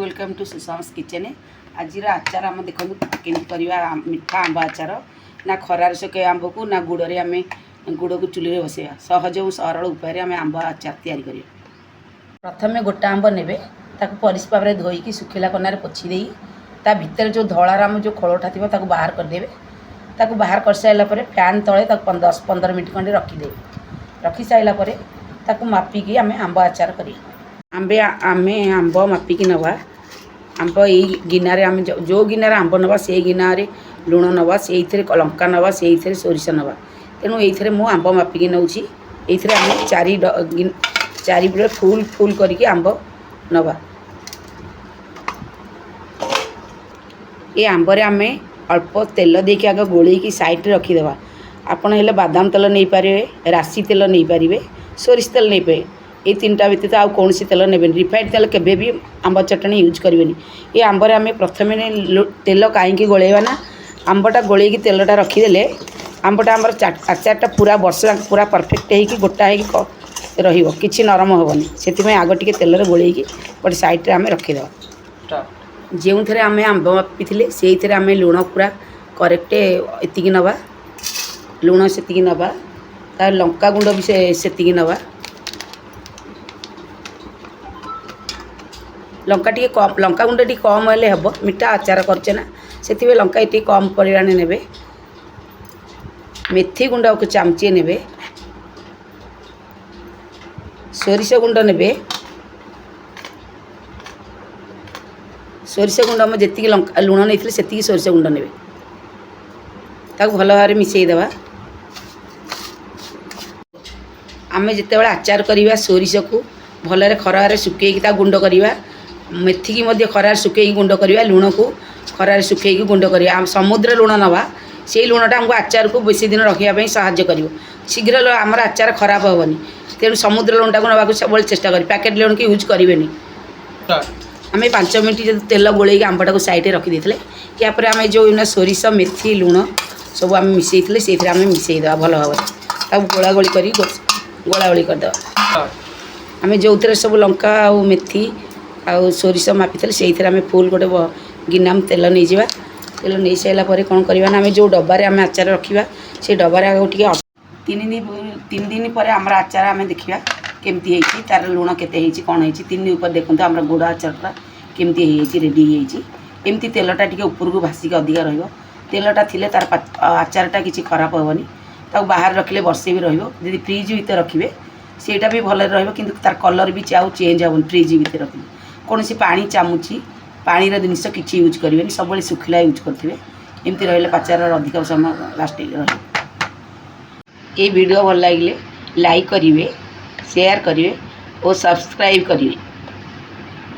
Welcome to सुषमा's kitchen. आज आचार आम देखो केमी करवा मिठा आंब आचार ना खरार सुखे आंब को ना गुड़ में गुड़ को चुली बसैया सहज और सरल उपाय आम आंब आचार तैयारी करिया। प्रथम गोटा आंब ने परिष्कार भाव धोईकी सुखिला कनार पोछीदे ता भितर जो धलार आम जो खोलटा थी बाहर करदे। बाहर कर सारापर फैन तले 10-15 मिनट खंडे रखीदे। रखी सारापर मापिकी आम आंब आचार करिया। आमे आंब मापिकी नवा आंब ये गिनारे आम जो गिनारे आंब नवा से गिनारे लुण नवा से लंका नवा से सोरिष नवा। तेणु ये मु आंब मापिकी नौची ये आम चारि प्लेट फुल फुल करके आंब नवा। ये आंबर आम अल्प तेल देके आग गोलैकी साइड रखीदे। आपड़ हेल्ले बादाम तेल नहीं पारे, राशि तेल नहीं पारे, सोरिष तेल नहीं पारे। ये तीनटा व्यतीत आउ कौन तेल ने रिफाइंड तेल केबे भी आंब चटनी यूज करेंगे। ये आंबर आम प्रथम तेल कहीं गोलेवा ना आंबटा गोलैकी तेलटा रखीदे आंबटा आम आचारटा पूरा वर्ष पूरा परफेक्ट हो गोटा हो कि नरम हेनी से आग टे तेल गोलैकी गोटे साइड आम रखीदे। जो थे आम आंब मापी से आम लुण पूरा करेक्ट एतिकी नवा लुण से नवा तार लंका गुंड भी से नवा। लंका टी कम लंका गुंड टी कम हेल्ले हम मिठा आचार करचे ना से लंका ये कम परिमाण ने। मेथी गुंड को चामचे ने, सोरिष गुंड ने, सोरिष गुंड में जी लुण नहीं से सोरिष गुंड ने भल भाव मिसईदे। आम जिते आचार करवा सोरिष को भल खरार सुखी गुंड करवा, मेथी की खरार सुखी गुंड करवा, लुण को खरार सुखी गुंड करवा। समुद्र लुण नवा से लुणटा आमको आचार को बेसी दिन रखापी साहाय्य कर शीघ्र आमर आचार खराब हेनी। तेणु समुद्र लुणटा को नाक सब चेष्टा कर पैकेट लुण की यूज करें। आम 5 मिनट जो तेल गोलैकी आंबटा को साइड रखीदे यापर आम जो सोरिष मेथी लुण सब आम मिसई से आम मिसईदे भल भाव गोला गोली कर गोला गोली करदे। आम जो थे सब लंका और मेथी आ सोरिष मापी से आम फुल गोटे गिना तेल नहीं जावा। तेल नहीं सारापर कौन करवा ना आम जो डबारे आम आचार रखा से डबारे टे 3 दिन पर आम आचार आम देखा केमती तार लुण केते कौन है 3 दिन पर देखते आम गुड़ आचारटा केमती रेडी एमती तेलटा टे ऊपर को भासिक अधिका रेलटा थी तार आचारटा किसी खराब हेनी। बाहर रखिले वर्षे भी रही फ्रिज भितर रखिए सेटा भी भल रही तार कलर भी आउ चेंज हेनी। फ्रिज भितर रखिए कौन पानी चामुची पानी जिनस किसी यूज करेंगे सब सुखिला यूज करेंगे एमती रही आचार अधिक समय लास्टिंग रही। ये वीडियो भल लगे लाइक करेंगे, शेयर करेंगे और सब्सक्राइब करेंगे।